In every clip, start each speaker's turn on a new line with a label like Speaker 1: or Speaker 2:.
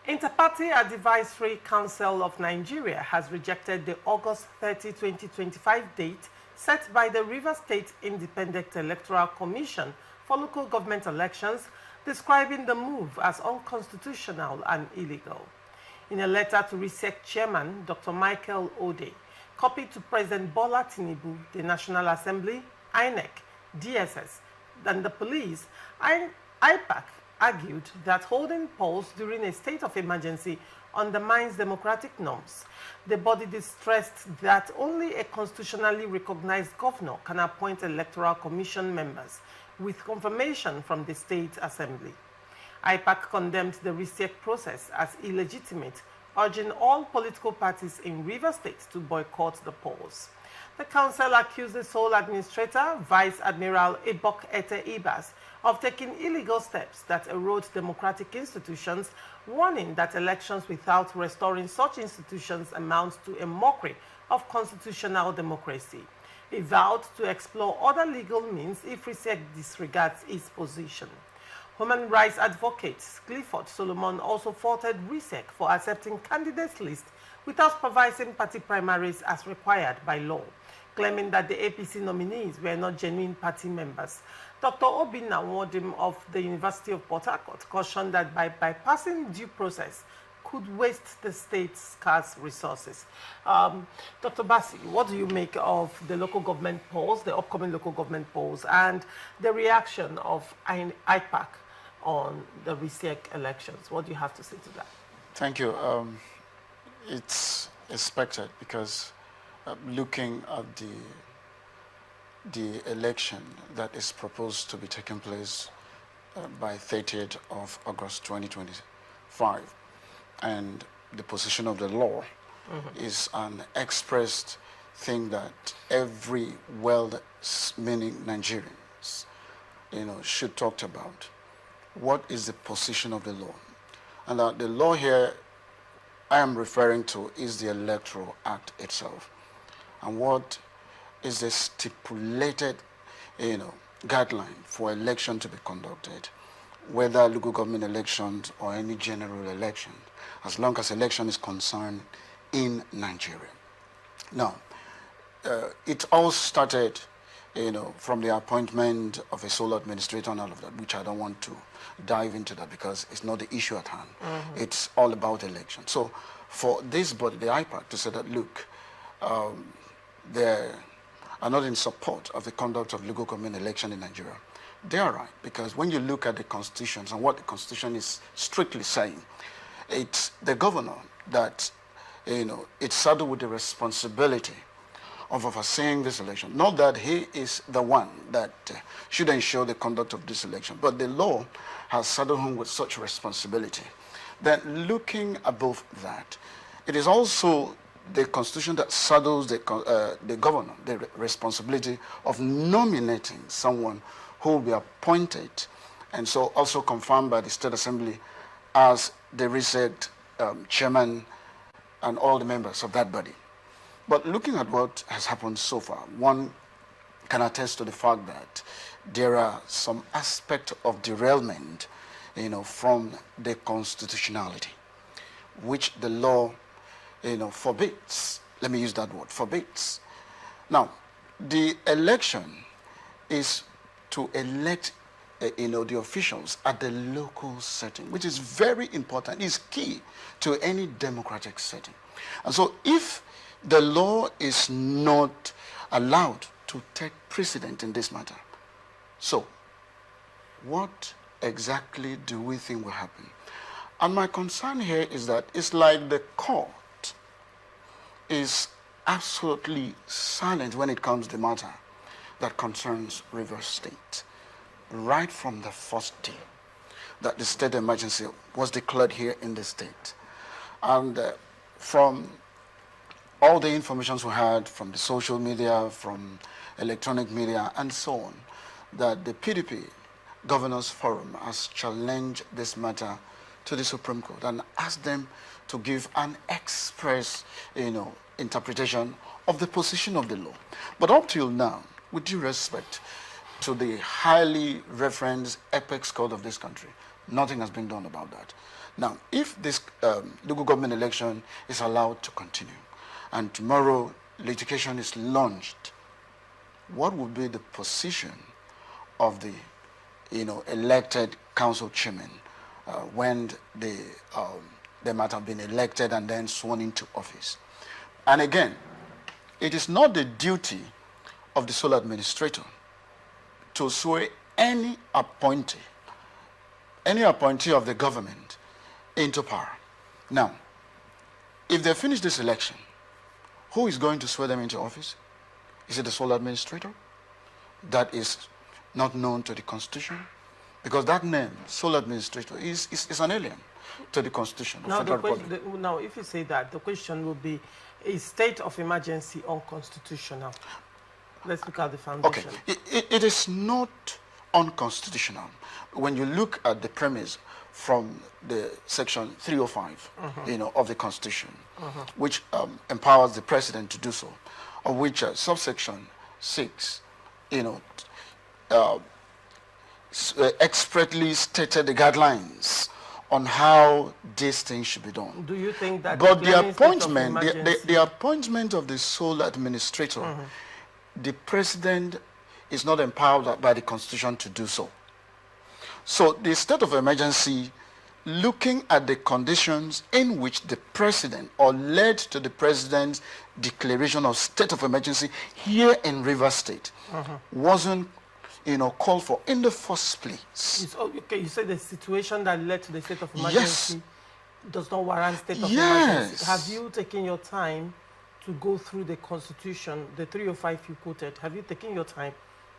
Speaker 1: Interparty Advisory Council of Nigeria has rejected the August 30, 2025 date set by the Rivers State Independent Electoral Commission for local government elections, describing the move as unconstitutional and illegal. In a letter to RSIEC Chairman Dr. Michael Ode, copied to President Bola Tinubu, the National Assembly, INEC, DSS, and the police, IPAC argued that holding polls during a state of emergency undermines democratic norms. The body stressed that only a constitutionally recognized governor can appoint electoral commission members with confirmation from the state assembly. IPAC condemned the RSIEC process as illegitimate, urging all political parties in Rivers State to boycott the polls. The council accused the sole administrator, Vice Admiral Ebok Ete Ibas, of taking illegal steps that erode democratic institutions, warning that elections without restoring such institutions amounts to a mockery of constitutional democracy. He vowed to explore other legal means if RSIEC disregards its position. Human rights advocate Clifford Solomon also faulted RSIEC for accepting candidates' lists without supervising party primaries as required by law, claiming that the APC nominees were not genuine party members. Dr. Obinna Nwodim of the University of Port Harcourt cautioned that by bypassing due process could waste the state's scarce resources. Dr. Bassi, what do you make of the local government polls, the upcoming local government polls, and the reaction of IPAC on the RSIEC elections? What do you have to say to that?
Speaker 2: Thank you. It's expected because looking at the election that is proposed to be taking place by 30th of August 2025, and the position of the law is an expressed thing that every well-meaning Nigerians, should talk about. What is the position of the law? And the law here I am referring to is the Electoral Act itself. And what is the stipulated, guideline for election to be conducted, whether local government elections or any general election, as long as election is concerned in Nigeria. Now, it all started, from the appointment of a sole administrator and all of that, which I don't want to dive into that because it's not the issue at hand. It's all about election. So for this body, the IPAC, to say that, look, they are not in support of the conduct of local government election in Nigeria, they are right, because when you look at the constitutions and what the constitution is strictly saying, it's the governor that, it's saddled with the responsibility of overseeing this election. Not that he is the one that should ensure the conduct of this election, but the law has saddled him with such responsibility. Then looking above that, it is also the constitution that saddles the governor the responsibility of nominating someone who will be appointed, and so also confirmed by the State Assembly as the RSIEC chairman and all the members of that body. But looking at what has happened so far, one can attest to the fact that there are some aspects of derailment, from the constitutionality, which the law, forbids. Let me use that word, forbids. Now, the election is to elect, the officials at the local setting, which is very important, is key to any democratic setting. And so if the law is not allowed to take precedent in this matter, so what exactly do we think will happen? And my concern here is that it's like the court is absolutely silent when it comes to the matter that concerns Rivers State. Right from the first day that the state emergency was declared here in the state. And from all the information we had from the social media, from electronic media, and so on, that the PDP Governors Forum has challenged this matter to the Supreme Court and asked them to give an express, interpretation of the position of the law. But up till now, with due respect to the highly referenced apex court of this country, Nothing has been done about that. Now, if this local government election is allowed to continue, and tomorrow litigation is launched, what would be the position of the, elected council chairman when they might have been elected and then sworn into office? And again, it is not the duty of the sole administrator to swear any appointee of the government into power. Now, if they finish this election, who is going to swear them into office? Is it the sole administrator? That is not known to the Constitution? Because that name, sole administrator, is an alien to the Constitution of the Federal Republic.
Speaker 1: Now, if you say that, the question will be, is state of emergency unconstitutional? Let's look at the foundation.
Speaker 2: Okay, it is not unconstitutional. When you look at the premise from the section 305, of the Constitution, which empowers the president to do so, of which subsection 6, expressly stated the guidelines on how these things should be done.
Speaker 1: Do you think that?
Speaker 2: But the appointment of the sole administrator, the president is not empowered by the Constitution to do so. So the state of emergency, looking at the conditions in which the president, or led to the president's declaration of state of emergency here in Rivers State, wasn't called for in the first place.
Speaker 1: Okay, you said the situation that led to the state of emergency does not warrant state of emergency. Have you taken your time to go through the Constitution, the 305 you quoted? Have you taken your time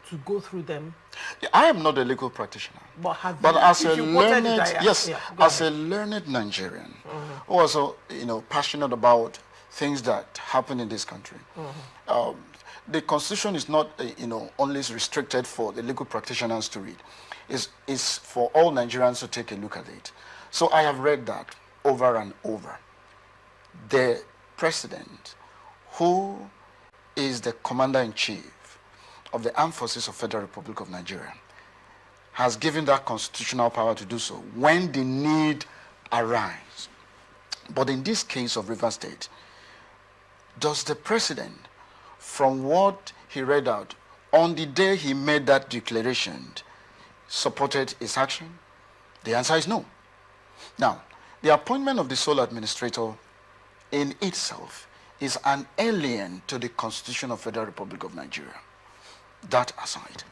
Speaker 1: to go through them?
Speaker 2: I am not a legal practitioner.
Speaker 1: But
Speaker 2: as a learned Nigerian, who also passionate about things that happen in this country, the Constitution is not only restricted for the legal practitioners to read. It's for all Nigerians to take a look at it. So I have read that over and over. The president, who is the commander-in-chief of the Armed Forces of Federal Republic of Nigeria, has given that constitutional power to do so when the need arises. But in this case of Rivers State, does the president, from what he read out, on the day he made that declaration, supported his action? The answer is no. Now, the appointment of the sole administrator in itself is an alien to the Constitution of the Federal Republic of Nigeria. That aside.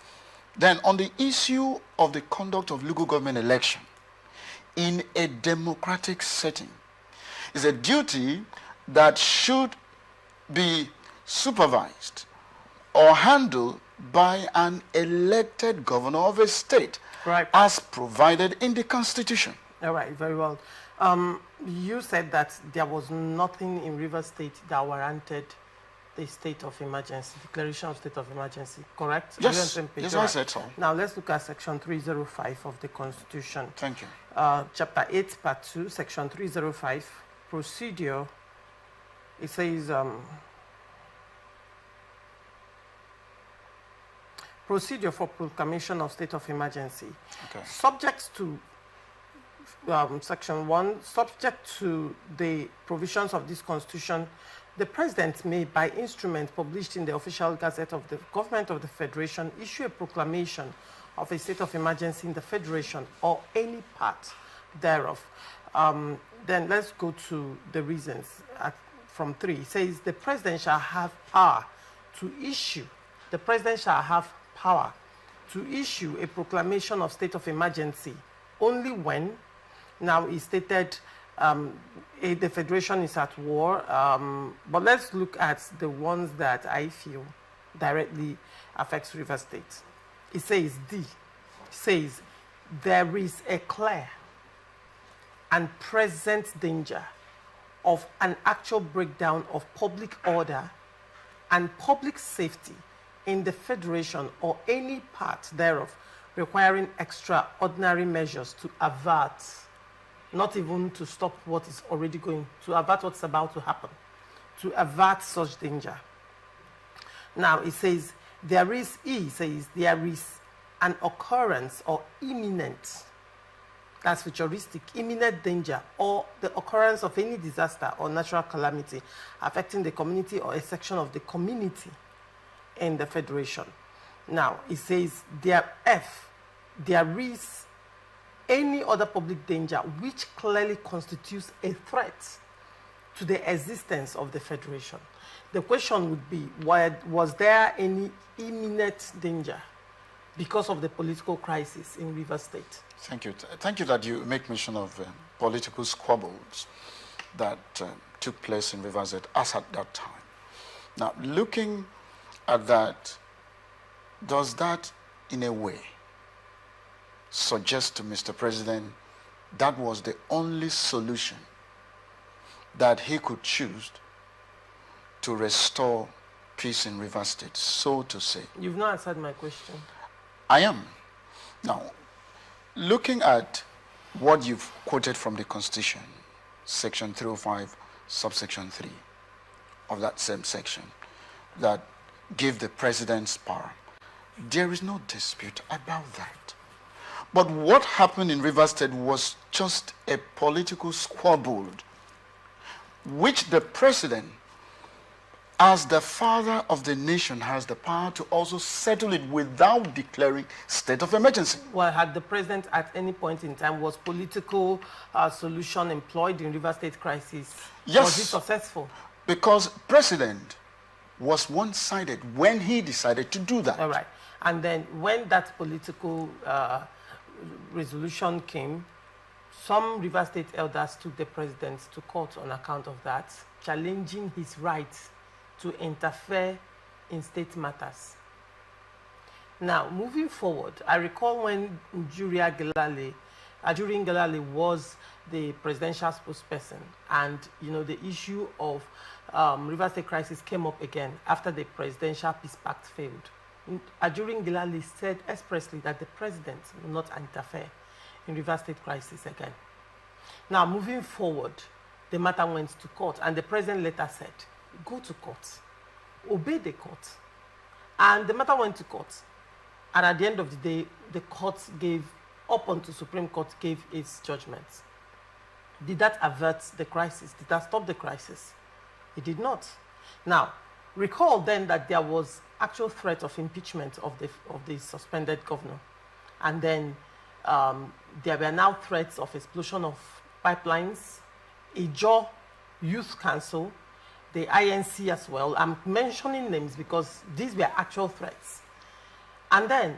Speaker 2: Then on the issue of the conduct of local government election in a democratic setting is a duty that should be supervised or handled by an elected governor of a state, as provided in the Constitution.
Speaker 1: All right, very well. You said that there was nothing in Rivers State that warranted the state of emergency, declaration of state of emergency, correct?
Speaker 2: Yes, I said so.
Speaker 1: Now let's look at section 305 of the Constitution.
Speaker 2: Thank you.
Speaker 1: Chapter 8, part 2, section 305, procedure. It says, procedure for proclamation of state of emergency.
Speaker 2: Okay.
Speaker 1: Subject to section 1, subject to the provisions of this Constitution, the President may, by instrument published in the official gazette of the Government of the Federation, issue a proclamation of a state of emergency in the Federation or any part thereof. Then let's go to the reasons from 3. It says the President shall have power to issue, the President shall have power to issue a proclamation of state of emergency only when, now it's stated, the Federation is at war, but let's look at the ones that I feel directly affects Rivers State. It says there is a clear and present danger of an actual breakdown of public order and public safety in the Federation or any part thereof, requiring extraordinary measures to avert, not even to stop what is already going, to avert what's about to happen, to avert such danger. Now it says, there is an occurrence or imminent that's futuristic, imminent danger, or the occurrence of any disaster or natural calamity affecting the community or a section of the community in the Federation. Now, it says there is any other public danger which clearly constitutes a threat to the existence of the Federation. The question would be, was there any imminent danger because of the political crisis in Rivers State?
Speaker 2: Thank you. Thank you that you make mention of political squabbles that took place in Rivers State as at that time. Now, looking at that, does that in a way suggest to Mr. President that was the only solution that he could choose to restore peace in Rivers State, so to say?
Speaker 1: You've not answered my question.
Speaker 2: I am. Now, looking at what you've quoted from the Constitution, Section 305, subsection 3 of that same section, that give the president's power, there is no dispute about that. But what happened in Rivers State was just a political squabble, which the president, as the father of the nation, has the power to also settle it without declaring state of emergency.
Speaker 1: Well, had the president at any point in time, was political solution employed in Rivers State crisis?
Speaker 2: Yes.
Speaker 1: Was it successful?
Speaker 2: Because president was one-sided when he decided to do that.
Speaker 1: All right. And then when that political resolution came, some Rivers State elders took the president to court on account of that, challenging his right to interfere in state matters. Now, moving forward, I recall when Ajurin Gelale was the presidential spokesperson, and the issue of Rivers State crisis came up again after the presidential peace pact failed. Ajurin Gelale said expressly that the president will not interfere in Rivers State crisis again. Now, moving forward, the matter went to court, and the president later said, go to court, obey the court. And the matter went to court. And at the end of the day, the court gave, up until Supreme Court gave its judgments. Did that avert the crisis? Did that stop the crisis? It did not. Now, recall then that there was actual threat of impeachment of the suspended governor. And then there were now threats of explosion of pipelines, Ijaw Youth Council, the INC as well. I'm mentioning names because these were actual threats. And then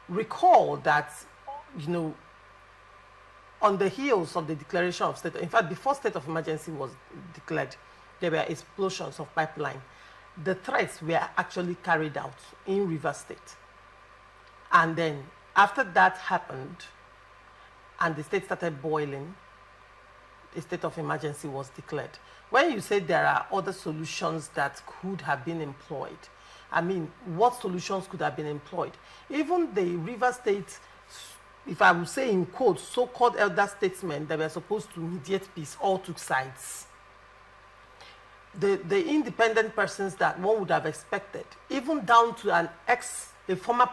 Speaker 1: recall that, on the heels of the declaration of state, in fact, before state of emergency was declared, there were explosions of pipeline. The threats were actually carried out in Rivers State. And then after that happened, and the state started boiling, a state of emergency was declared. When you say there are other solutions that could have been employed, I mean, what solutions could have been employed? Even the Rivers State, if I would say in quotes, so-called elder statesmen that were supposed to mediate peace all took sides. The independent persons that one would have expected, even down to a former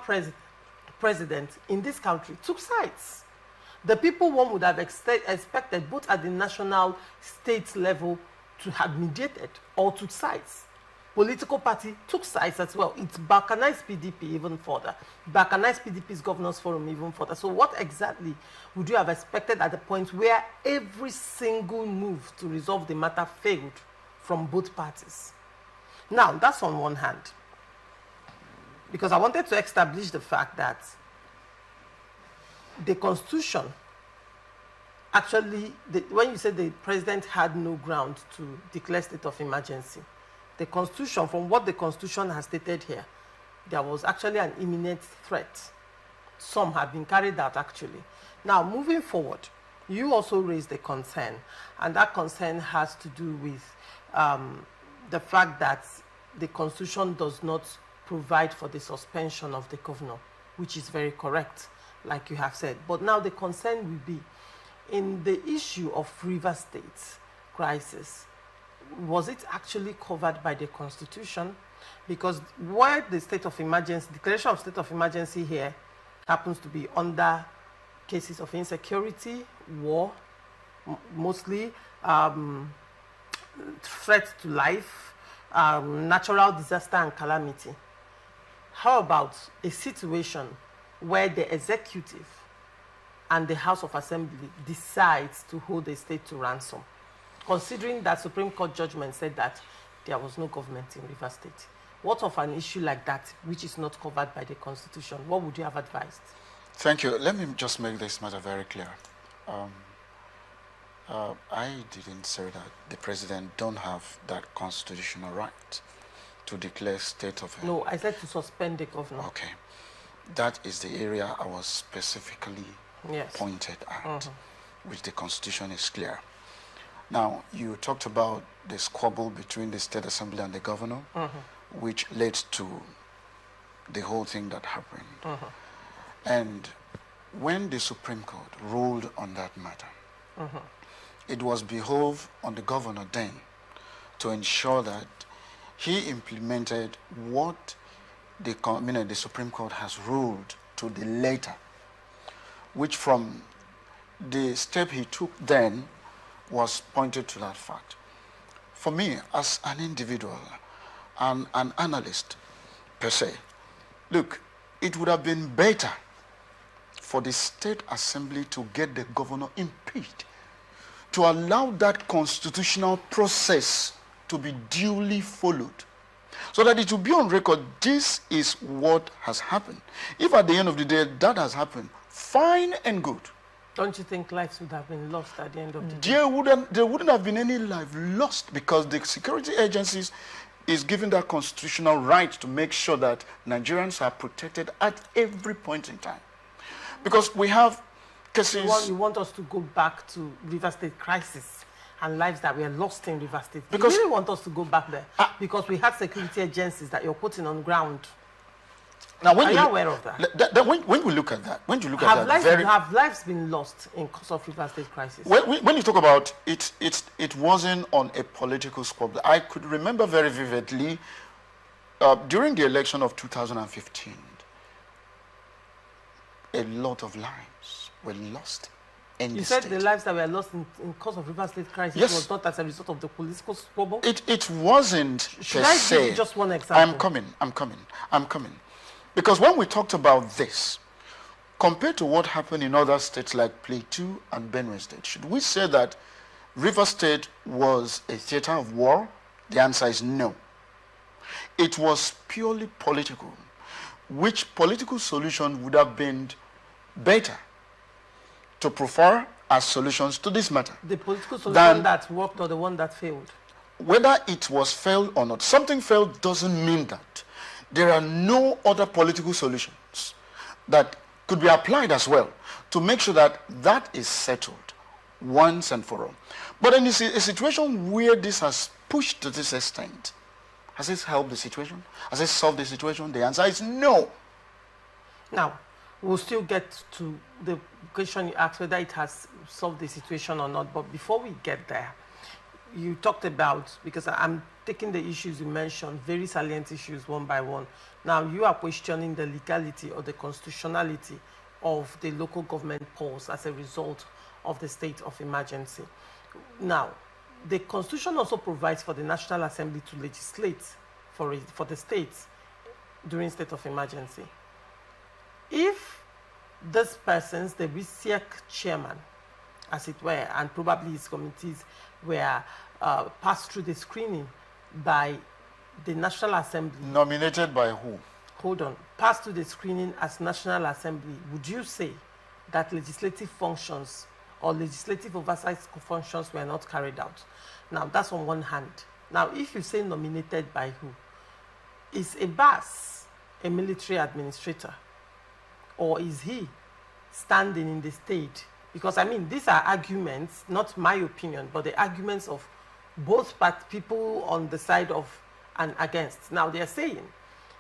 Speaker 1: president in this country, took sides. The people one would have expected, both at the national, state level, to have mediated or took sides. Political party took sides as well. It balkanized PDP even further, balkanized PDP's governors forum even further. So what exactly would you have expected at the point where every single move to resolve the matter failed from both parties? Now, that's on one hand. Because I wanted to establish the fact that the Constitution, actually, when you said the president had no ground to declare state of emergency, the Constitution, from what the Constitution has stated here, there was actually an imminent threat. Some have been carried out, actually. Now, moving forward, you also raised a concern, and that concern has to do with the fact that the Constitution does not provide for the suspension of the governor, which is very correct, like you have said. But now the concern will be, in the issue of Rivers State crisis, was it actually covered by the Constitution? Because where the state of emergency, declaration of state of emergency here happens to be under cases of insecurity, war, mostly threat to life, natural disaster and calamity. How about a situation where the executive and the House of Assembly decides to hold a state to ransom, considering that Supreme Court judgment said that there was no government in Rivers State? What of an issue like that, which is not covered by the Constitution? What would you have advised?
Speaker 2: Thank you. Let me just make this matter very clear. I didn't say that the president don't have that constitutional right to declare state of...
Speaker 1: No, I said to suspend the governor.
Speaker 2: Okay. That is the area I was specifically pointed at, which the Constitution is clear. Now, you talked about the squabble between the State Assembly and the governor, which led to the whole thing that happened. And when the Supreme Court ruled on that matter, it was behoved on the governor then to ensure that he implemented what the Supreme Court has ruled to the letter, which from the step he took then was pointed to that fact. For me, as an individual and an analyst per se, look, it would have been better for the State Assembly to get the governor impeached, to allow that constitutional process to be duly followed, so that it will be on record, this is what has happened. If at the end of the day that has happened, fine and good.
Speaker 1: Don't you think lives would have been lost at the end of the day?
Speaker 2: There wouldn't have been any life lost, because the security agencies is given that constitutional right to make sure that Nigerians are protected at every point in time. Because we have cases...
Speaker 1: You want us to go back to River State crisis and lives that were lost in River State. Because you really want us to go back there? Because we had security agencies that you're putting on ground.
Speaker 2: Now, when
Speaker 1: are you aware of that?
Speaker 2: When we look at that,
Speaker 1: have lives been lost in cause of River State crisis?
Speaker 2: When you talk about it wasn't on a political squabble. I could remember very vividly during the election of 2015, a lot of lives were lost.
Speaker 1: You said the lives that were lost in cause of River State crisis was not as a result of the political squabble?
Speaker 2: It wasn't.
Speaker 1: Should I give you just one example?
Speaker 2: I'm coming. Because when we talked about this, compared to what happened in other states like Plateau and Benue State, should we say that River State was a theater of war? The answer is no. It was purely political. Which political solution would have been better to prefer as solutions to this matter?
Speaker 1: The political solution that worked or the one that failed?
Speaker 2: Whether it was failed or not, something failed doesn't mean that there are no other political solutions that could be applied as well to make sure that that is settled once and for all. But in a situation where this has pushed to this extent, has this helped the situation? Has it solved the situation? The answer is no.
Speaker 1: Now, we'll still get to the question you asked, whether it has solved the situation or not. But before we get there, you talked about, because I'm taking the issues you mentioned, very salient issues one by one. Now, you are questioning the legality or the constitutionality of the local government pause as a result of the state of emergency. Now, the Constitution also provides for the National Assembly to legislate for the states during state of emergency. If this person's, the RSIEC chairman, as it were, and probably his committees were passed through the screening by the National Assembly.
Speaker 2: Nominated by who?
Speaker 1: Hold on. Passed through the screening as National Assembly, would you say that legislative functions or legislative oversight functions were not carried out? Now, that's on one hand. Now, if you say nominated by who, is Abbas a military administrator? Or is he standing in the state? Because, I mean, these are arguments, not my opinion, but the arguments of both people on the side of and against. Now, they are saying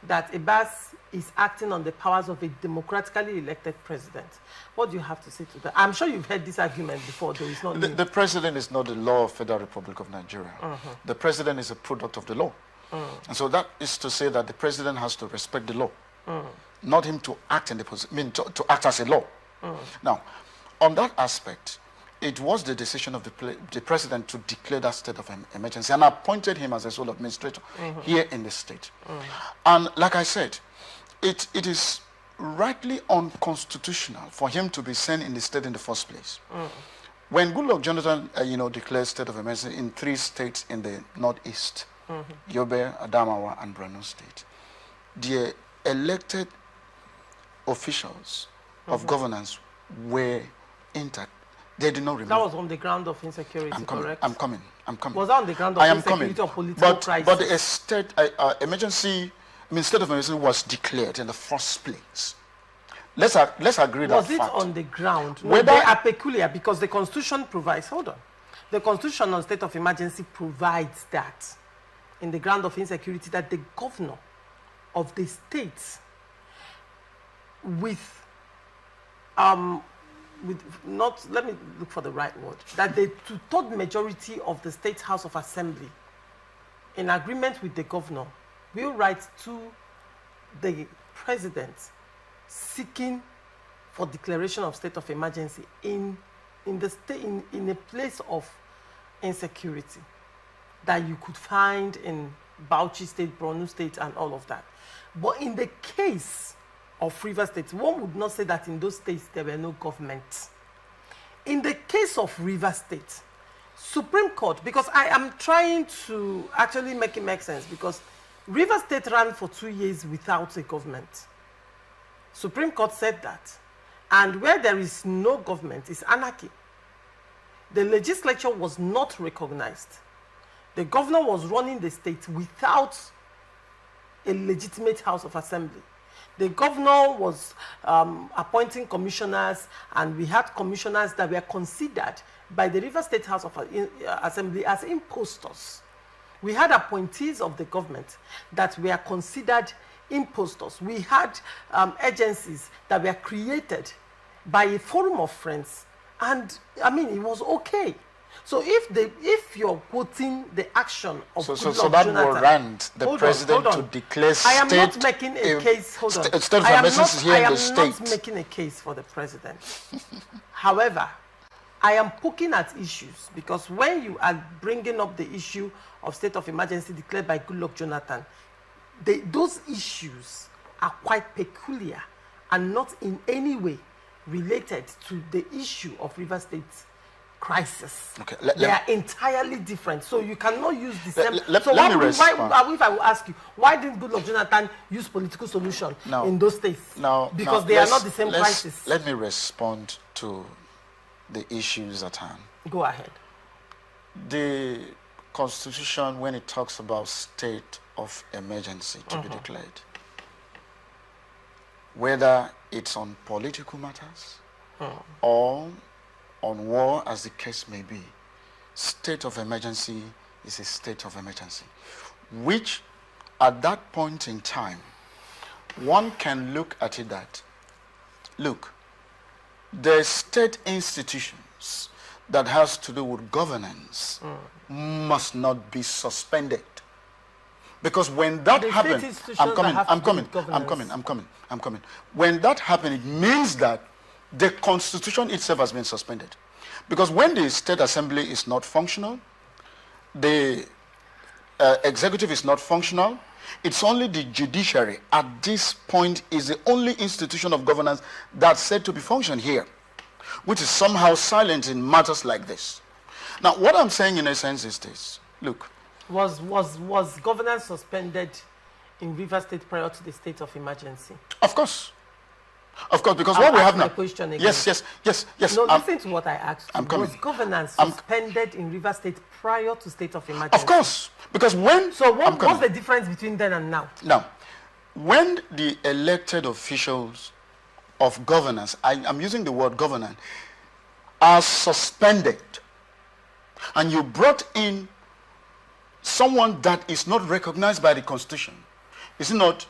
Speaker 1: that Abbas is acting on the powers of a democratically elected president. What do you have to say to that? I'm sure you've heard this argument before, though it's not new.
Speaker 2: The president is not the law of Federal Republic of Nigeria. The president is a product of the law. And so that is to say that the president has to respect the law, not him to act in the position, to act as a law. Now, on that aspect, it was the decision of the president to declare that state of emergency and appointed him as a sole administrator here in the state. And like I said, it is rightly unconstitutional for him to be sent in the state in the first place. When Goodluck Jonathan, declared state of emergency in 3 states in the northeast, Yobe, Adamawa, and Borno State, the elected officials of governance were intact. They did not remove.
Speaker 1: That was on the ground of insecurity, correct?
Speaker 2: I'm coming.
Speaker 1: Was that on the ground of insecurity or political crisis?
Speaker 2: But the state state of emergency was declared in the first place. Let's agree that
Speaker 1: was it
Speaker 2: fact.
Speaker 1: On the ground? No, they are peculiar because the Constitution provides. Hold on, the Constitution on state of emergency provides that in the ground of insecurity that the governor of the state let me look for the right word, that the 2/3 majority of the State House of Assembly, in agreement with the governor, will write to the president seeking for declaration of state of emergency in a place of insecurity that you could find in Bauchi State, Borno State, and all of that. But in the case of Rivers State, one would not say that in those states there were no government. In the case of Rivers State, Supreme Court, because I am trying to actually make it make sense, because Rivers State ran for 2 years without a government. Supreme Court said that. And where there is no government is anarchy. The legislature was not recognized. The governor was running the state without a legitimate House of Assembly. The governor was appointing commissioners, and we had commissioners that were considered by the Rivers State House of Assembly as impostors. We had appointees of the government that were considered impostors. We had agencies that were created by a forum of friends, and it was okay. So if you're quoting the action of
Speaker 2: so that warrant the president to declare state.
Speaker 1: I am not making a case. Hold on.
Speaker 2: I am
Speaker 1: not making a case for the president. However, I am poking at issues, because when you are bringing up the issue of state of emergency declared by Goodluck Jonathan, those issues are quite peculiar and not in any way related to the issue of Rivers State's crisis.
Speaker 2: Okay,
Speaker 1: they are entirely different. So you cannot use the same.
Speaker 2: If I
Speaker 1: will ask you, why didn't Goodluck Jonathan use political solution in those states? Because they are not the same crisis.
Speaker 2: Let me respond to the issues at hand.
Speaker 1: Go ahead.
Speaker 2: The Constitution, when it talks about state of emergency to be declared, whether it's on political matters or on war, as the case may be, state of emergency is a state of emergency, which at that point in time, one can look at it that, look, the state institutions that has to do with governance must not be suspended. Because when that happens, I'm coming. When that happens, it means that the Constitution itself has been suspended. Because when the State Assembly is not functional, the executive is not functional, it's only the judiciary at this point is the only institution of governance that's said to be functioning here, which is somehow silent in matters like this. Now, what I'm saying in a sense is this. Look.
Speaker 1: Was governance suspended in Rivers State prior to the state of emergency?
Speaker 2: Of course. Of course, because what we have now.
Speaker 1: Question again.
Speaker 2: Yes.
Speaker 1: No, listen to what I asked. Was governance suspended in Rivers State prior to state of emergency?
Speaker 2: Of course, because when.
Speaker 1: So what's the difference between then and now?
Speaker 2: Now, when the elected officials of governance, I'm using the word governance, are suspended, and you brought in someone that is not recognized by the Constitution, is it not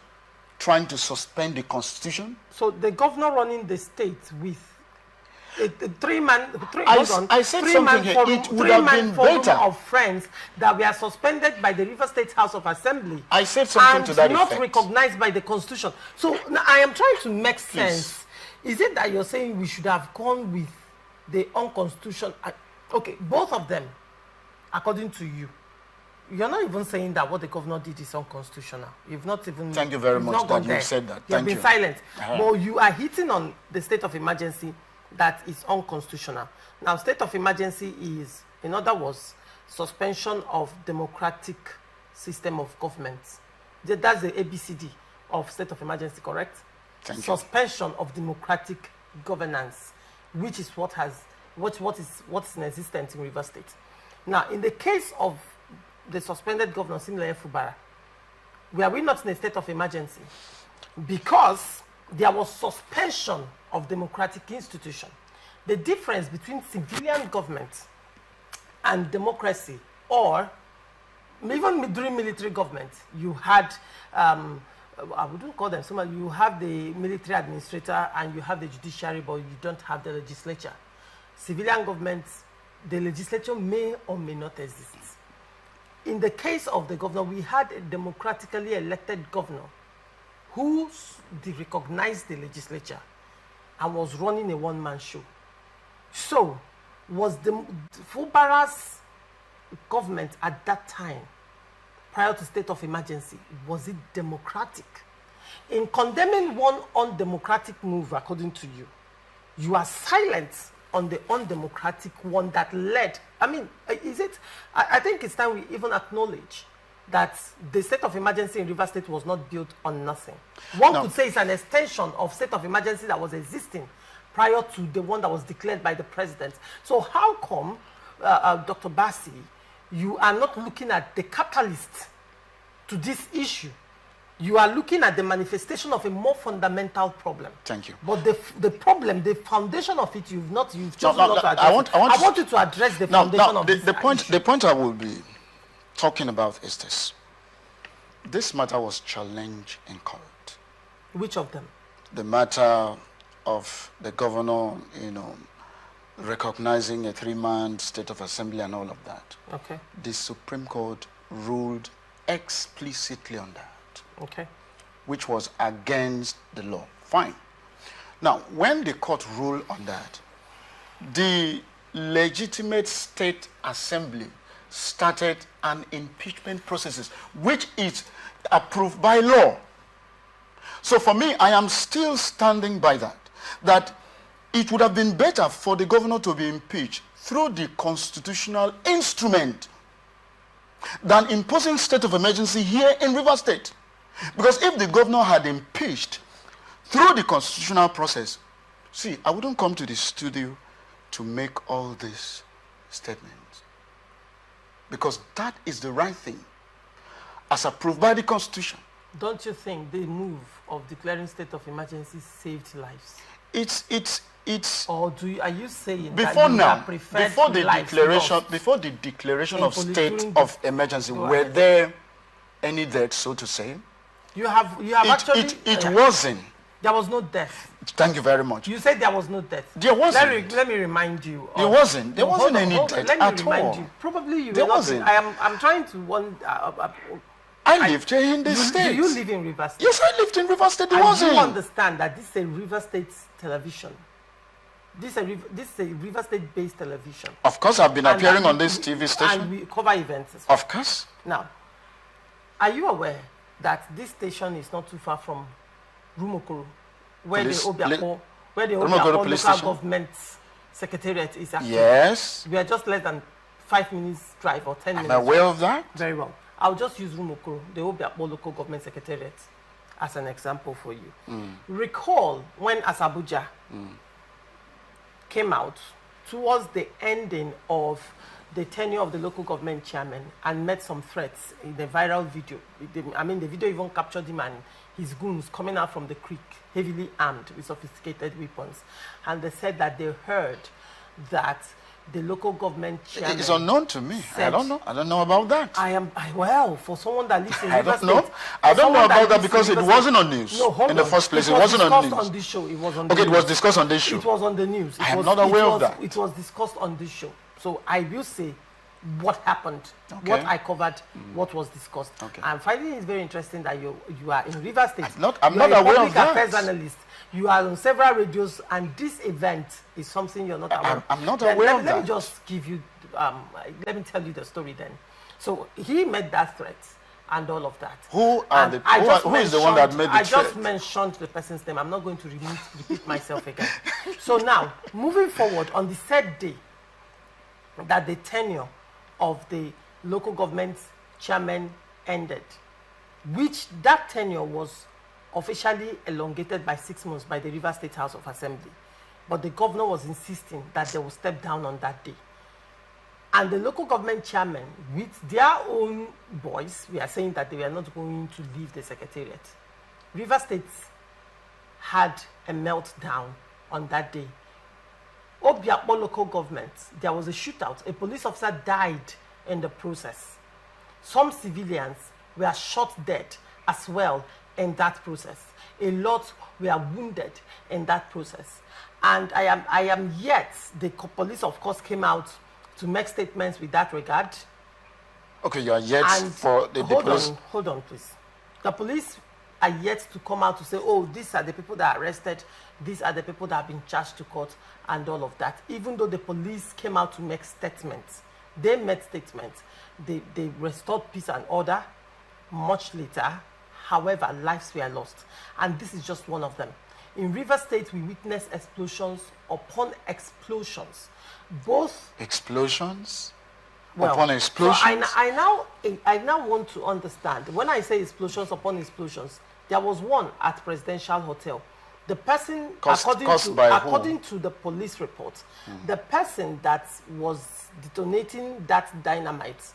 Speaker 2: trying to suspend the Constitution?
Speaker 1: So the governor running the state with a three-man forum of friends that were suspended by the River State House of Assembly.
Speaker 2: I said something to that
Speaker 1: effect.
Speaker 2: And
Speaker 1: not recognized by the Constitution. So now I am trying to make sense. Please. Is it that you're saying we should have gone with the unconstitutional. Okay, both of them, according to you, you're not even saying that what the governor did is unconstitutional. You've not even.
Speaker 2: Thank you very much that you said that.
Speaker 1: You've been silent. But you are hitting on the state of emergency that is unconstitutional. Now, state of emergency is, in other words, suspension of democratic system of government. That's the ABCD of state of emergency, correct?
Speaker 2: Thank you.
Speaker 1: Suspension of democratic governance, which is what is in existence in Rivers State. Now, in the case of the suspended governor, Simile Fubara, were we not in a state of emergency? Because there was suspension of democratic institution. The difference between civilian government and democracy, or even during military government, you had, I wouldn't call them someone, you have the military administrator and you have the judiciary, but you don't have the legislature. Civilian government, the legislature may or may not exist. In the case of the governor, we had a democratically elected governor who recognized the legislature and was running a one-man show. So, was the Fubara's government at that time, prior to state of emergency, was it democratic? In condemning one undemocratic move, according to you, you are silent on the undemocratic one that led. I mean, is it? I think it's time we even acknowledge that the state of emergency in Rivers State was not built on nothing. One could say it's an extension of state of emergency that was existing prior to the one that was declared by the president. So how come, Dr. Bassi, you are not looking at the catalyst to this issue? You are looking at the manifestation of a more fundamental problem.
Speaker 2: Thank you.
Speaker 1: But the problem, the foundation of it, you've chosen not to address. I want you to address the foundation of this issue.
Speaker 2: The point I will be talking about is this. This matter was challenged in court.
Speaker 1: Which of them?
Speaker 2: The matter of the governor, recognizing a 3-man state of assembly and all of that.
Speaker 1: Okay.
Speaker 2: The Supreme Court ruled explicitly on that.
Speaker 1: Okay.
Speaker 2: Which was against the law. Fine. Now, when the court ruled on that, the legitimate state assembly started an impeachment process, which is approved by law. So for me, I am still standing by that it would have been better for the governor to be impeached through the constitutional instrument than imposing state of emergency here in Rivers State. Because if the governor had impeached through the constitutional process, see, I wouldn't come to the studio to make all these statements. Because that is the right thing, as approved by the Constitution.
Speaker 1: Don't you think the move of declaring state of emergency saved lives?
Speaker 2: Or
Speaker 1: are you saying
Speaker 2: before
Speaker 1: that
Speaker 2: now,
Speaker 1: you preferred
Speaker 2: before the declaration of state of emergency, were there any deaths, so to say?
Speaker 1: You have actually.
Speaker 2: It wasn't.
Speaker 1: There was no death.
Speaker 2: Thank you very much.
Speaker 1: You said there was no death.
Speaker 2: There wasn't.
Speaker 1: Let me remind you.
Speaker 2: There wasn't. There wasn't any death at all.
Speaker 1: Let me remind you. Probably you.
Speaker 2: There wasn't.
Speaker 1: I'm trying to wonder.
Speaker 2: I lived here in this state.
Speaker 1: Do you live in Rivers State?
Speaker 2: Yes, I lived in Rivers State. There wasn't.
Speaker 1: Do you understand that this is a Rivers State television? This is a Rivers State-based television.
Speaker 2: Of course, I've been appearing on this TV station.
Speaker 1: And we cover events as well.
Speaker 2: Of course.
Speaker 1: Now, are you aware that this station is not too far from Rumokoro, where the Obiako local government secretariat is actually?
Speaker 2: Yes.
Speaker 1: We are just less than 5 minutes drive or 10 minutes.
Speaker 2: I'm aware of that.
Speaker 1: Very well. I'll just use Rumokoro, the Obiako local government secretariat, as an example for you. Recall when Asabuja came out towards the ending of the tenure of the local government chairman and met some threats in the viral video. The video even captured him and his goons coming out from the creek, heavily armed with sophisticated weapons. And they said that they heard that the local government chairman...
Speaker 2: It's unknown to me. I don't know about that.
Speaker 1: Well, for someone that lives in Rivers State...
Speaker 2: I don't know about that because it wasn't on news.
Speaker 1: In
Speaker 2: the first place, it wasn't on news.
Speaker 1: On this show. It was on the news.
Speaker 2: It was discussed on this show.
Speaker 1: It was on the news.
Speaker 2: I am not aware of that.
Speaker 1: It was discussed on this show. So I will say what happened,
Speaker 2: Okay.
Speaker 1: what I covered, what was discussed.
Speaker 2: Okay.
Speaker 1: I'm finding it very interesting that you are in River State.
Speaker 2: I'm not
Speaker 1: you are a
Speaker 2: aware
Speaker 1: public
Speaker 2: of that.
Speaker 1: affairs analyst. You are on several radios, and this event is something you're not aware of.
Speaker 2: I'm not
Speaker 1: Then
Speaker 2: aware of
Speaker 1: let
Speaker 2: that.
Speaker 1: me just give you, let me tell you the story then. So he made that threat and all of that.
Speaker 2: Who is the one that made the
Speaker 1: I
Speaker 2: threat?
Speaker 1: just mentioned the person's name. I'm not going to repeat myself again. So now, moving forward, on the third day that the tenure of the local government chairman ended, which that tenure was officially elongated by 6 months by the River State House of Assembly. But the governor was insisting that they will step down on that day. And the local government chairman, with their own voice, we are saying that they were not going to leave the secretariat. River State had a meltdown on that day. Obiakpo local government, there was a shootout. A police officer died in the process. Some civilians were shot dead as well in that process. A lot were wounded in that process. And I am yet, the police of course came out to make statements with that regard.
Speaker 2: Okay, you are yet
Speaker 1: And
Speaker 2: for the police.
Speaker 1: Hold on, please. The police are yet to come out to say, oh, these are the people that are arrested, these are the people that have been charged to court, and all of that. Even though the police came out to make statements, they made statements, they restored peace and order much later. However, lives were lost. And this is just one of them. In River State, we witnessed explosions upon explosions. Both
Speaker 2: Explosions?
Speaker 1: well,
Speaker 2: upon explosions?
Speaker 1: So I now want to understand. When I say explosions upon explosions, there was one at Presidential Hotel. The person, according to the police report, the person that was detonating that dynamite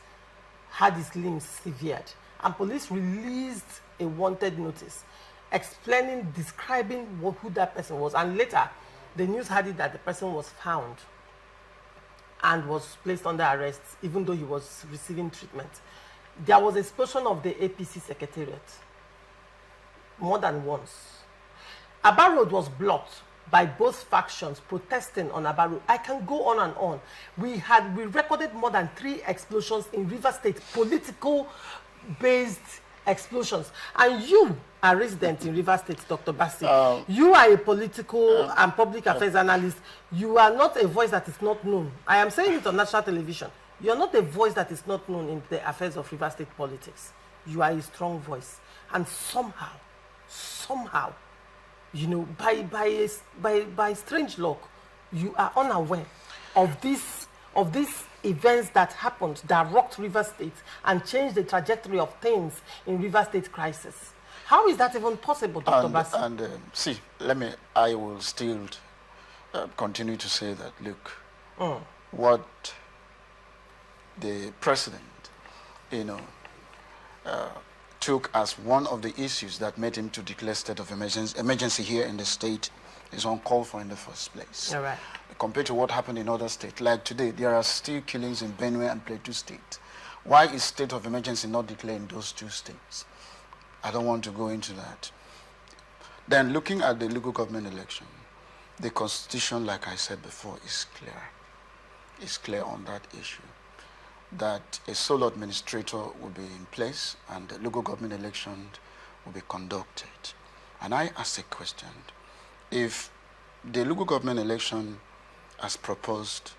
Speaker 1: had his limbs severed, and police released a wanted notice explaining, describing who that person was. And later, the news had it that the person was found and was placed under arrest, even though he was receiving treatment. There was explosion of the APC secretariat more than once. Aba Road was blocked by both factions protesting on Aba Road. I can go on and on. We recorded more than 3 explosions in River State, political-based explosions. And you are resident in River State, Dr. Bassi. You are a political and public affairs analyst. You are not a voice that is not known. I am saying it on national television. You are not a voice that is not known in the affairs of River State politics. You are a strong voice. And somehow, you know, by strange luck, you are unaware of these events that happened that rocked River State and changed the trajectory of things in River State crisis. How is that even possible, Dr. Bassi?
Speaker 2: See, I will still continue to say that, look, what the president, took as one of the issues that made him to declare state of emergency here in the state is uncalled for in the first place.
Speaker 1: All right.
Speaker 2: Compared to what happened in other states. Like today, there are still killings in Benue and Plateau State. Why is state of emergency not declared in those 2 states? I don't want to go into that. Then looking at the local government election, the constitution, like I said before, is clear. It's clear on that issue, that a sole administrator will be in place and the local government election will be conducted. And I ask a question, if the local government election as proposed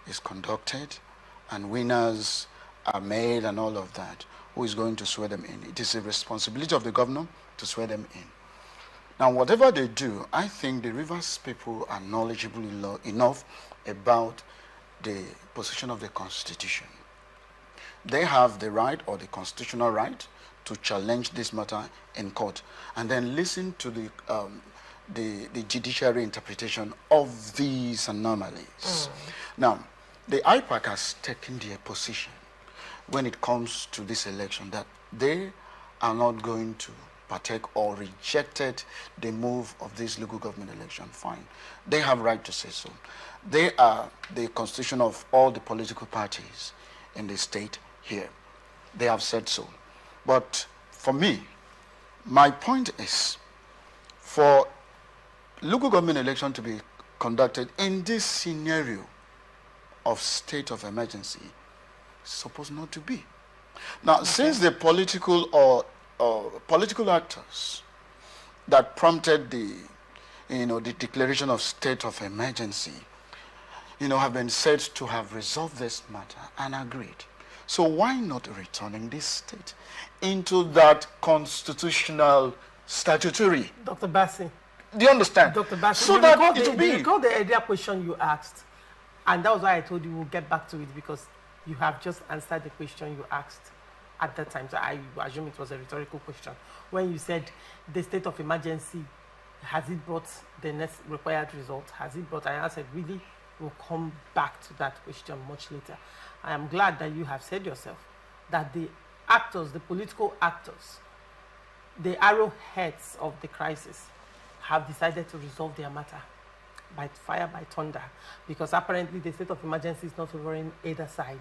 Speaker 2: is conducted and winners are made and all of that, who is going to swear them in? It is a responsibility of the governor to swear them in. Now, whatever they do, I think the Rivers people are knowledgeable enough about the position of the Constitution. They have the right, or the constitutional right, to challenge this matter in court and then listen to the judiciary interpretation of these anomalies. Now, the IPAC has taken their position when it comes to this election that they are not going to partake or rejected the move of this local government election. Fine. They have right to say so. They are the constitution of all the political parties in the state here. They have said so. But for me, my point is, for local government election to be conducted in this scenario of state of emergency, supposed not to be. Now, since the political political actors that prompted the declaration of state of emergency, have been said to have resolved this matter and agreed. So why not returning this state into that constitutional statutory?
Speaker 1: Dr. Bassi.
Speaker 2: Do you understand?
Speaker 1: Dr. Bassi,
Speaker 2: so that it will be.
Speaker 1: You recall the earlier question you asked, and that was why I told you we'll get back to it, because you have just answered the question you asked at that time. So I assume it was a rhetorical question. When you said the state of emergency, has it brought the next required result? Has it brought? I answered, really, we'll come back to that question much later. I am glad that you have said yourself that the actors, the political actors, the arrowheads of the crisis have decided to resolve their matter by fire, by thunder, because apparently the state of emergency is not favoring either side.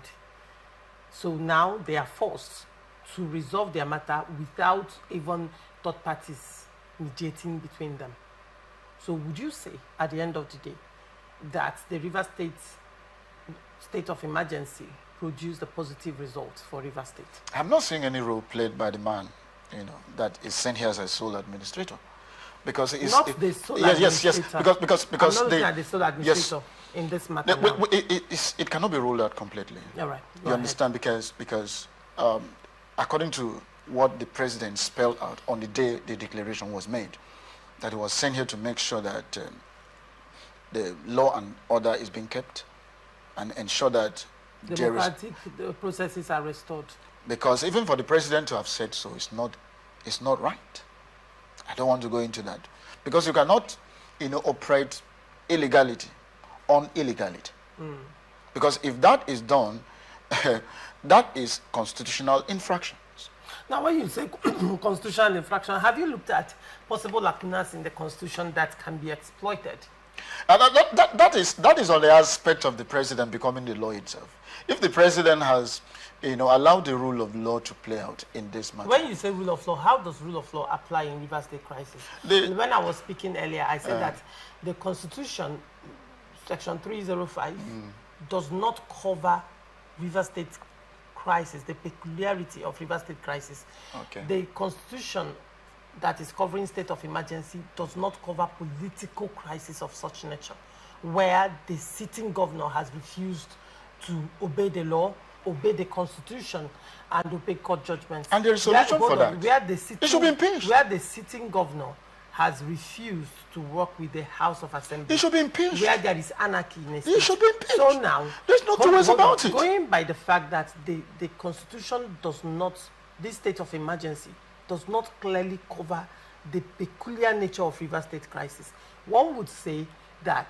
Speaker 1: So now they are forced to resolve their matter without even third parties mediating between them. So would you say, at the end of the day, that the River state of emergency produced a positive result for River State?
Speaker 2: I'm not seeing any role played by the man, that is sent here as a sole administrator, because it's
Speaker 1: not the sole administrator.
Speaker 2: Yes, because
Speaker 1: I'm not looking at the sole administrator in this matter.
Speaker 2: It cannot be ruled out completely.
Speaker 1: All right.
Speaker 2: You understand, because according to what the president spelled out on the day the declaration was made, that he was sent here to make sure that the law and order is being kept and ensure that
Speaker 1: democratic processes are restored.
Speaker 2: Because even for the president to have said so, it's not right. I don't want to go into that, because you cannot, operate illegality on illegality. Because if that is done, that is constitutional infractions.
Speaker 1: Now, when you say constitutional infraction, have you looked at possible lacunas in the Constitution that can be exploited?
Speaker 2: That is on the aspect of the president becoming the law itself. If the president has, allowed the rule of law to play out in this matter.
Speaker 1: When you say rule of law, how does rule of law apply in River State crisis? When I was speaking earlier, I said that the Constitution, Section 305, does not cover River State crisis, the peculiarity of River State crisis.
Speaker 2: Okay.
Speaker 1: The Constitution that is covering state of emergency does not cover political crisis of such nature, where the sitting governor has refused to obey the law, obey the Constitution, and obey court judgments.
Speaker 2: And there is a solution for that.
Speaker 1: It should be impeached. Where the sitting governor has refused to work with the House of Assembly.
Speaker 2: He should be impeached.
Speaker 1: Where there is anarchy in a state.
Speaker 2: He should be impeached.
Speaker 1: So now,
Speaker 2: there's no two ways about it.
Speaker 1: Going by the fact that the Constitution does not, this state of emergency does not clearly cover the peculiar nature of River State crisis, one would say that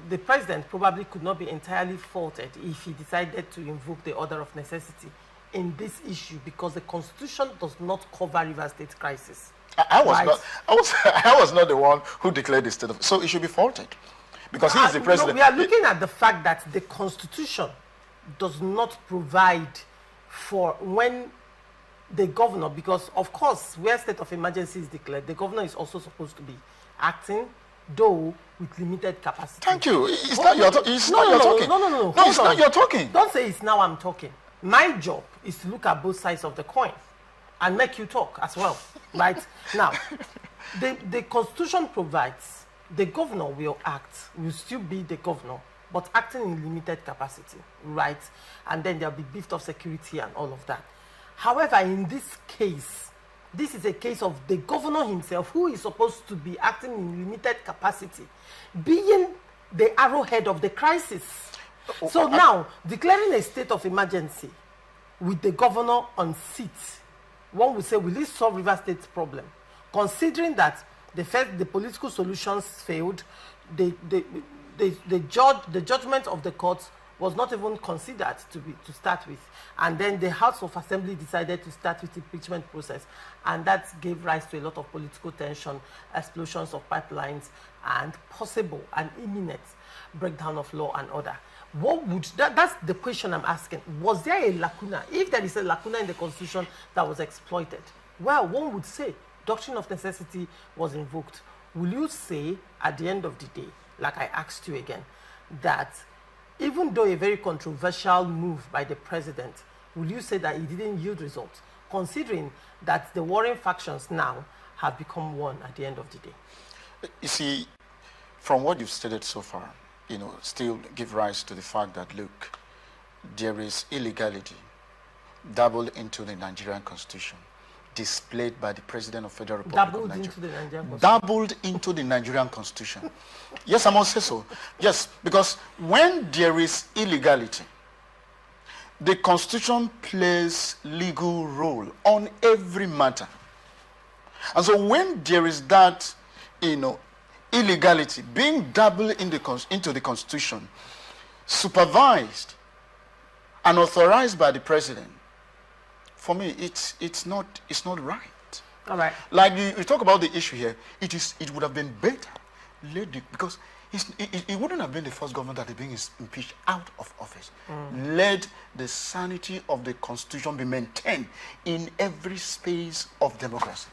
Speaker 1: the president probably could not be entirely faulted if he decided to invoke the order of necessity in this issue, because the Constitution does not cover River State crisis.
Speaker 2: I was not the one who declared the state of, so it should be faulted, because he is the president.
Speaker 1: No, we are looking at the fact that the Constitution does not provide for when the governor, because of course where state of emergency is declared, the governor is also supposed to be acting, though with limited capacity.
Speaker 2: Thank you. It's not your talking. No, it's not your talking.
Speaker 1: Don't say it's now I'm talking. My job is to look at both sides of the coin and make you talk as well. Right? Now, the Constitution provides the governor will still be the governor, but acting in limited capacity, right? And then there'll be beefed up security and all of that. However, in this case, this is a case of the governor himself, who is supposed to be acting in limited capacity, being the arrowhead of the crisis. So now, declaring a state of emergency with the governor on seat, one would say, will this solve River State's problem? Considering that the political solutions failed, the judgment of the courts was not even considered to start with, and then the House of Assembly decided to start with the impeachment process, and that gave rise to a lot of political tension, explosions of pipelines, and possible and imminent breakdown of law and order. What would that's the question I'm asking. Was there a lacuna? If there is a lacuna in the Constitution that was exploited, well, one would say doctrine of necessity was invoked. Will you say at the end of the day, like I asked you again, that even though a very controversial move by the president, will you say that it didn't yield results, considering that the warring factions now have become one at the end of the day?
Speaker 2: You see, from what you've stated so far, still give rise to the fact that, look, there is illegality dabbled into the Nigerian Constitution, displayed by the President of Federal Republic of Nigeria.
Speaker 1: Into the Nigerian Constitution.
Speaker 2: Dabbled into the Nigerian Constitution. Yes, I must say so. Yes, because when there is illegality, the Constitution plays legal role on every matter. And so when there is that, illegality being dabbled into the Constitution, supervised and authorized by the President, for me, it's not right.
Speaker 1: All right.
Speaker 2: Like you talk about the issue here, it would have been better, because it wouldn't have been the first government that is being impeached out of office. Let the sanity of the Constitution be maintained in every space of democracy.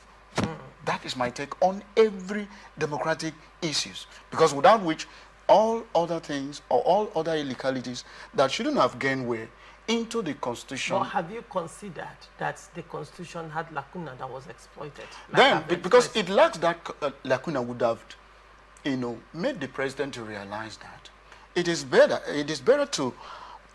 Speaker 2: That is my take on every democratic issues, because without which all other things or all other illegalities that shouldn't have gained way into the Constitution.
Speaker 1: But have you considered that the Constitution had lacuna that was exploited?
Speaker 2: Then, because it lacks that lacuna, would have, made the president to realize that it is better to,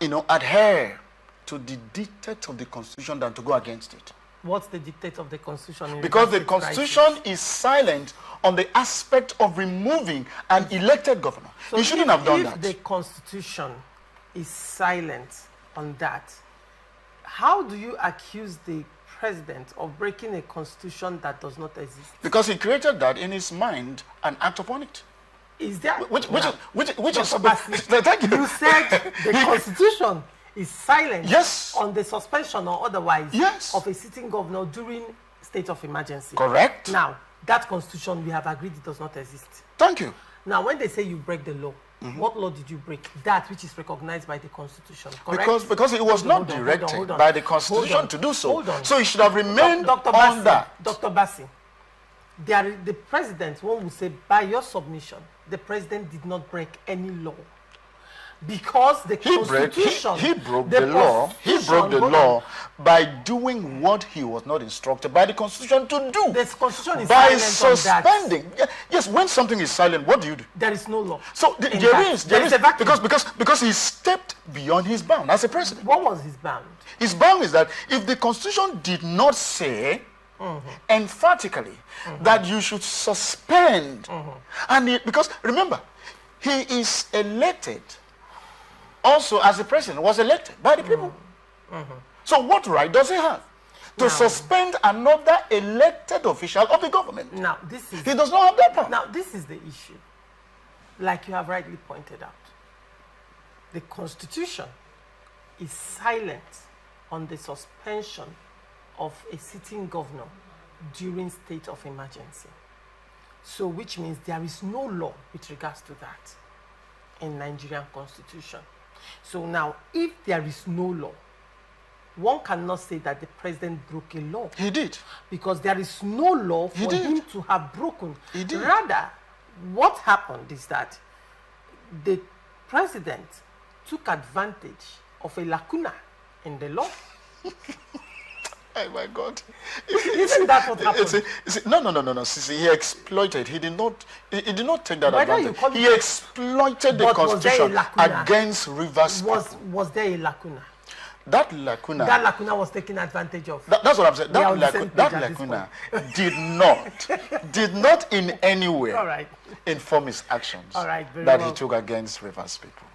Speaker 2: adhere to the dictate of the Constitution than to go against it.
Speaker 1: What's the dictate of the Constitution?
Speaker 2: Because the Constitution is silent on the aspect of removing an elected governor. So you shouldn't have done that.
Speaker 1: If the Constitution is silent on that, how do you accuse the president of breaking a constitution that does not exist?
Speaker 2: Because he created that in his mind and acted upon it.
Speaker 1: Is that
Speaker 2: which is
Speaker 1: thank you. You said the Constitution is silent,
Speaker 2: yes,
Speaker 1: on the suspension or otherwise,
Speaker 2: yes,
Speaker 1: of a sitting governor during state of emergency.
Speaker 2: Correct.
Speaker 1: Now, that Constitution, we have agreed it does not exist.
Speaker 2: Thank you.
Speaker 1: Now, when they say you break the law, what law did you break? That which is recognized by the Constitution, correct?
Speaker 2: Because it was not directed by the Constitution to do so. So it should have remained on that.
Speaker 1: Dr. Bassi, the president, one would say, by your submission, the president did not break any law. Because the Constitution...
Speaker 2: He broke the law. He broke the law by doing what he was not instructed by the Constitution to do.
Speaker 1: The Constitution is
Speaker 2: by
Speaker 1: silent
Speaker 2: suspending.
Speaker 1: on that.
Speaker 2: Yes, when something is silent, what do you do?
Speaker 1: There is no law.
Speaker 2: So there is because he stepped beyond his bound as a president.
Speaker 1: What was his bound?
Speaker 2: His bound is that if the Constitution did not say emphatically that you should suspend, because remember, he is elected. Also, as the president, was elected by the people. So what right does he have to suspend another elected official of the government?
Speaker 1: Now,
Speaker 2: he does not have that power.
Speaker 1: Now, this is the issue. Like you have rightly pointed out, the Constitution is silent on the suspension of a sitting governor during state of emergency. So, which means there is no law with regards to that in Nigerian Constitution. So now, if there is no law, one cannot say that the president broke a law.
Speaker 2: He did.
Speaker 1: Because there is no law for him to have broken.
Speaker 2: He did.
Speaker 1: Rather, what happened is that the president took advantage of a lacuna in the law.
Speaker 2: Oh my God!
Speaker 1: Isn't that what happened?
Speaker 2: No. See, he exploited. He did not take that advantage. He exploited the Constitution against Rivers.
Speaker 1: Was there a lacuna?
Speaker 2: That lacuna
Speaker 1: was taken advantage of.
Speaker 2: That's what I'm saying. That lacuna did not in any way inform his actions
Speaker 1: he took
Speaker 2: against Rivers people.